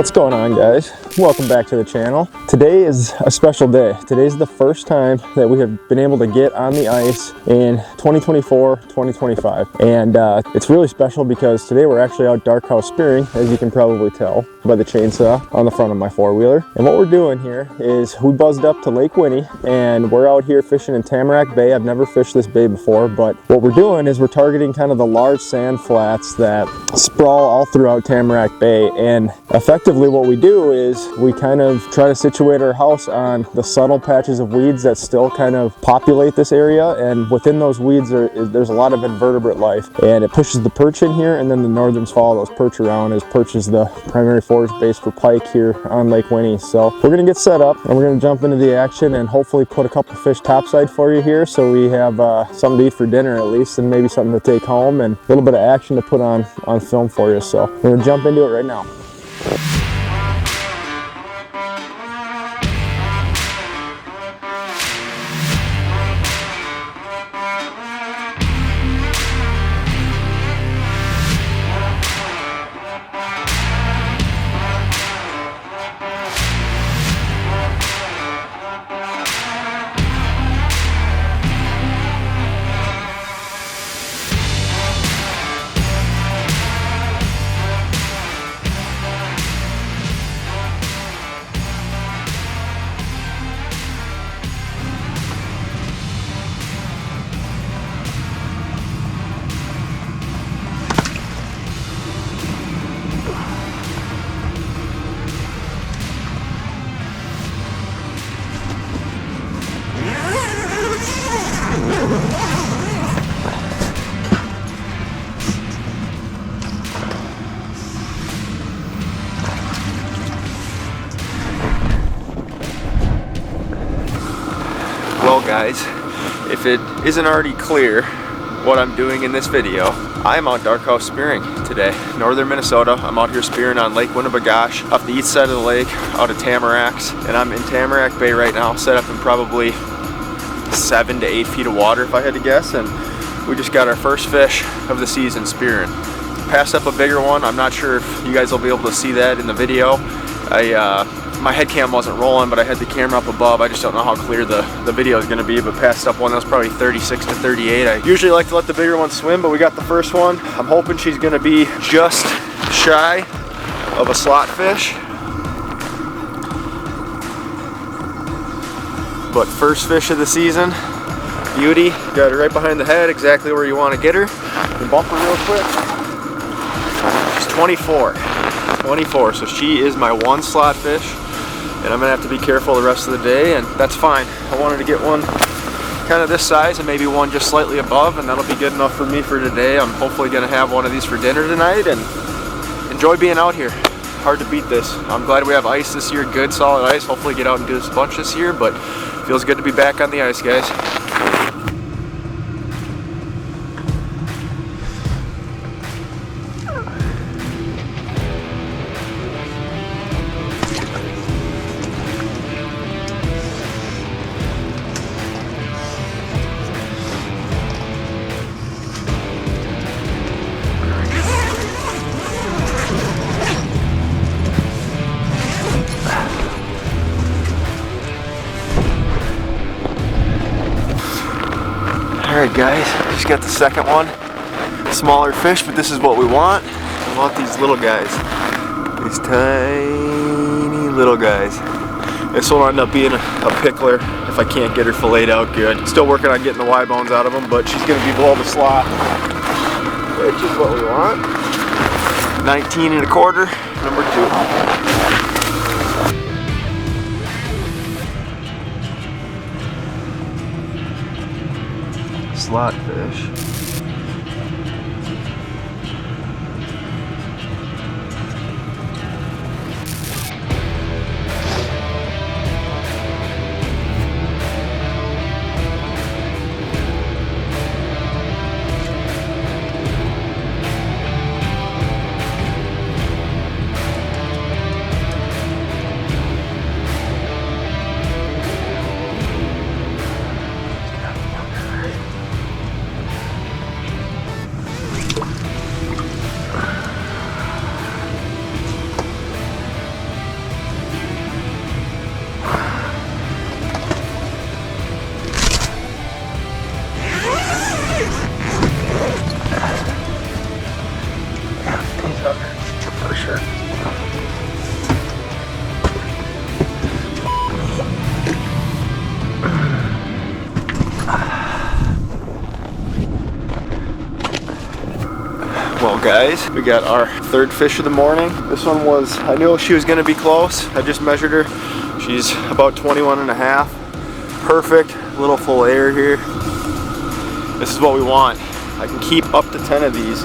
What's going on, guys? Welcome back to the channel. Today is a special day. Today's the first time that we have been able to get on the ice in 2024, 2025. And it's really special because today we're actually out dark house spearing, as you can probably tell by the chainsaw on the front of my four-wheeler. And what we're doing here is we buzzed up to Lake Winnie and we're out here fishing in Tamarack Bay. I've never fished this bay before, but what we're doing is we're targeting kind of the large sand flats that sprawl all throughout Tamarack Bay. And effectively what we do is we kind of try to situate our house on the subtle patches of weeds that still kind of populate this area, and within those weeds there's a lot of invertebrate life, and it pushes the perch in here, and then the northerns follow those perch around, as perch is the primary forage base for pike here on Lake Winnie. So we're gonna get set up and we're gonna jump into the action and hopefully put a couple fish topside for you here, so we have something to eat for dinner at least, and maybe something to take home and a little bit of action to put on film for you. So we're gonna jump into it right now. Well guys, if it isn't already clear what I'm doing in this video, I'm out dark house spearing today. Northern Minnesota. I'm out here spearing on Lake Winnibigoshish off the east side of the lake out of Tamaracks, and I'm in Tamarack Bay right now, set up in probably 7 to 8 feet of water if I had to guess, and we just got our first fish of the season spearing. Passed up a bigger one. I'm not sure if you guys will be able to see that in the video. My head cam wasn't rolling, but I had the camera up above. I just don't know how clear the video is going to be, but passed up one that was probably 36 to 38. I usually like to let the bigger one swim, but we got the first one. I'm hoping she's going to be just shy of a slot fish. But first fish of the season, beauty. Got her right behind the head, exactly where you want to get her. And bump her real quick. She's 24, so she is my one slot fish. And I'm gonna have to be careful the rest of the day, and that's fine. I wanted to get one kind of this size and maybe one just slightly above, and that'll be good enough for me for today. I'm hopefully gonna have one of these for dinner tonight and enjoy being out here. Hard to beat this. I'm glad we have ice this year, good solid ice. Hopefully get out and do this a bunch this year, but feels good to be back on the ice, guys. Alright guys, just got the second one. Smaller fish, but this is what we want. We want these little guys. These tiny little guys. This will end up being a pickler if I can't get her filleted out good. Still working on getting the Y bones out of them, but she's going to be below the slot, which is what we want. 19 1/4, number 2. Slot fish. For sure. Well guys, we got our third fish of the morning. This one was, I knew she was gonna be close. I just measured her. She's about 21 and a half. Perfect, little full air here. This is what we want. I can keep up to 10 of these.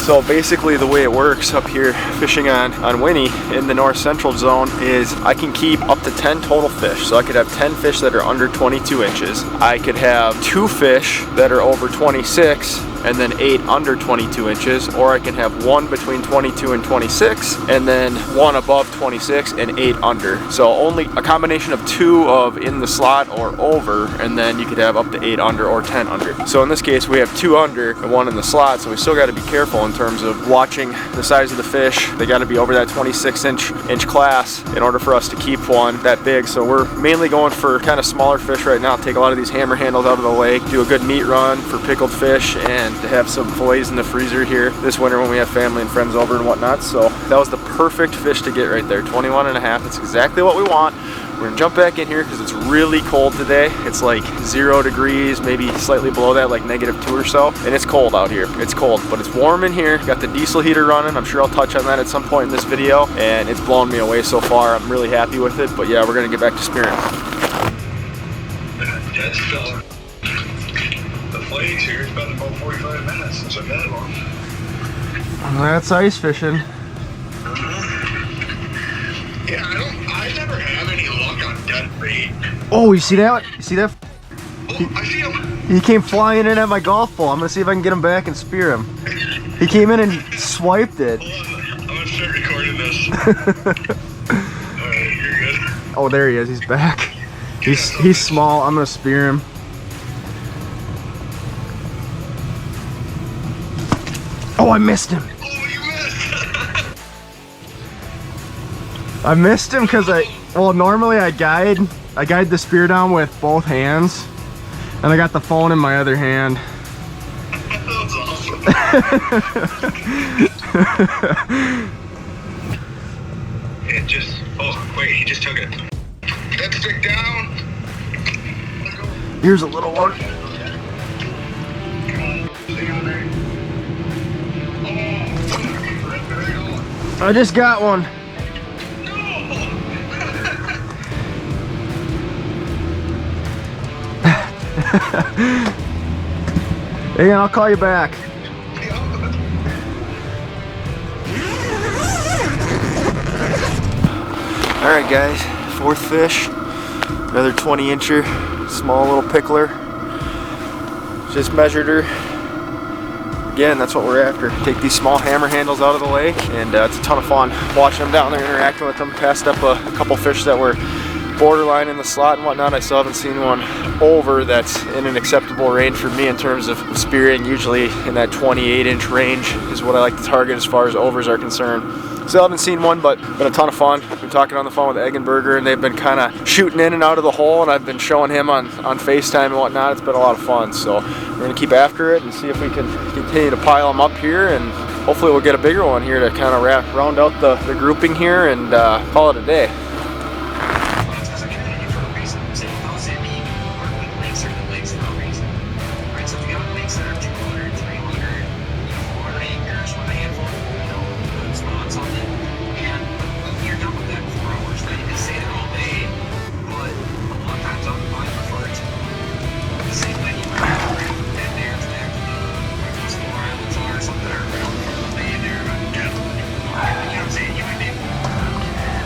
So basically the way it works up here fishing on Winnie in the north central zone is I can keep up to 10 total fish. So I could have 10 fish that are under 22 inches. I could have 2 fish that are over 26 and then 8 under 22 inches, or I can have 1 between 22 and 26 and then 1 above 26 and 8 under. So only a combination of 2 of in the slot or over, and then you could have up to 8 under or 10 under. So in this case we have 2 under and 1 in the slot, so we still got to be careful in terms of watching the size of the fish. They got to be over that 26 inch class in order for us to keep one that big. So we're mainly going for kind of smaller fish right now. Take a lot of these hammer handles out of the lake, do a good meat run for pickled fish, and to have some fillets in the freezer here this winter when we have family and friends over and whatnot. So that was the perfect fish to get right there, 21 and a half. That's exactly what we want. We're gonna jump back in here because it's really cold today. It's like 0 degrees, maybe slightly below that, like -2 or so. And it's cold out here. It's cold, but it's warm in here. Got the diesel heater running. I'm sure I'll touch on that at some point in this video. And it's blown me away so far. I'm really happy with it. But yeah, we're gonna get back to spearing. That's still the flags here. It's been about 45 minutes since I've had one. That's ice fishing. Yeah, I never have any luck on dead bait. Oh, you see that? You see that? Oh, I see him. He came flying in at my golf ball. I'm gonna see if I can get him back and spear him. He came in and swiped it. I'm gonna start recording this. Alright, you're good. Oh, there he is. He's back. He's small. I'm gonna spear him. Oh, I missed him. Oh, you missed. I missed him because normally I guide the spear down with both hands, and I got the phone in my other hand. That was awesome. It just, oh wait, he just took it. That stick down. Here's a little one. Stay on there. Oh, I just got one. Hey, I'll call you back. Alright guys, fourth fish. Another 20 incher, small little pickler. Just measured her. Again, that's what we're after. Take these small hammer handles out of the lake, and it's a ton of fun watching them down there, interacting with them. Passed up a couple fish that were borderline in the slot and whatnot. I still haven't seen one over that's in an acceptable range for me in terms of spearing. Usually in that 28-inch range is what I like to target as far as overs are concerned. Still haven't seen one, but been a ton of fun. Been talking on the phone with Eggenberger, and they've been kind of shooting in and out of the hole, and I've been showing him on FaceTime and whatnot. It's been a lot of fun, so we're gonna keep after it and see if we can continue to pile them up here, and hopefully we'll get a bigger one here to kind of round out the grouping here and call it a day.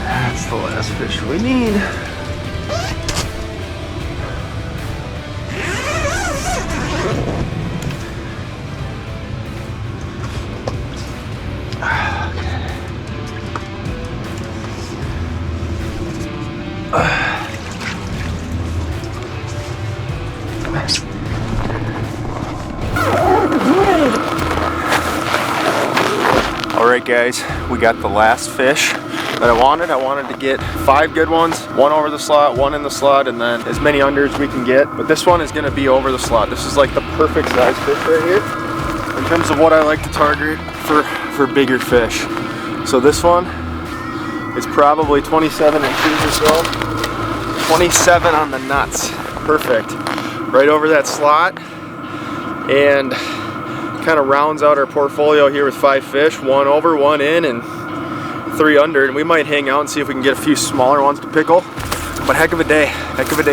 That's the last fish we need. Alright guys, we got the last fish that I wanted. I wanted to get 5 good ones, 1 over the slot, 1 in the slot, and then as many under as we can get. But this one is going to be over the slot. This is like the perfect size fish right here in terms of what I like to target for for bigger fish. So this one is probably 27 inches or so. 27 on the nuts. Perfect. Right over that slot. And kind of rounds out our portfolio here with 5 fish. 1 over, 1 in, and 3 under. And we might hang out and see if we can get a few smaller ones to pickle. But heck of a day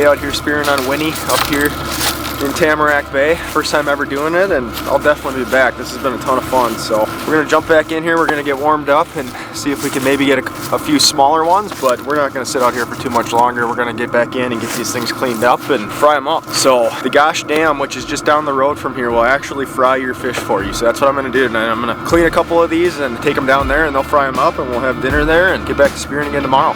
out here spearing on Winnie up here in Tamarack Bay. First time ever doing it, and I'll definitely be back. This has been a ton of fun. So we're gonna jump back in here, we're gonna get warmed up and see if we can maybe get a few smaller ones, but we're not gonna sit out here for too much longer. We're gonna get back in and get these things cleaned up and fry them up. So the Gosh Dam, which is just down the road from here, will actually fry your fish for you. So that's what I'm gonna do tonight. I'm gonna clean a couple of these and take them down there, and they'll fry them up, and we'll have dinner there and get back to spearing again tomorrow.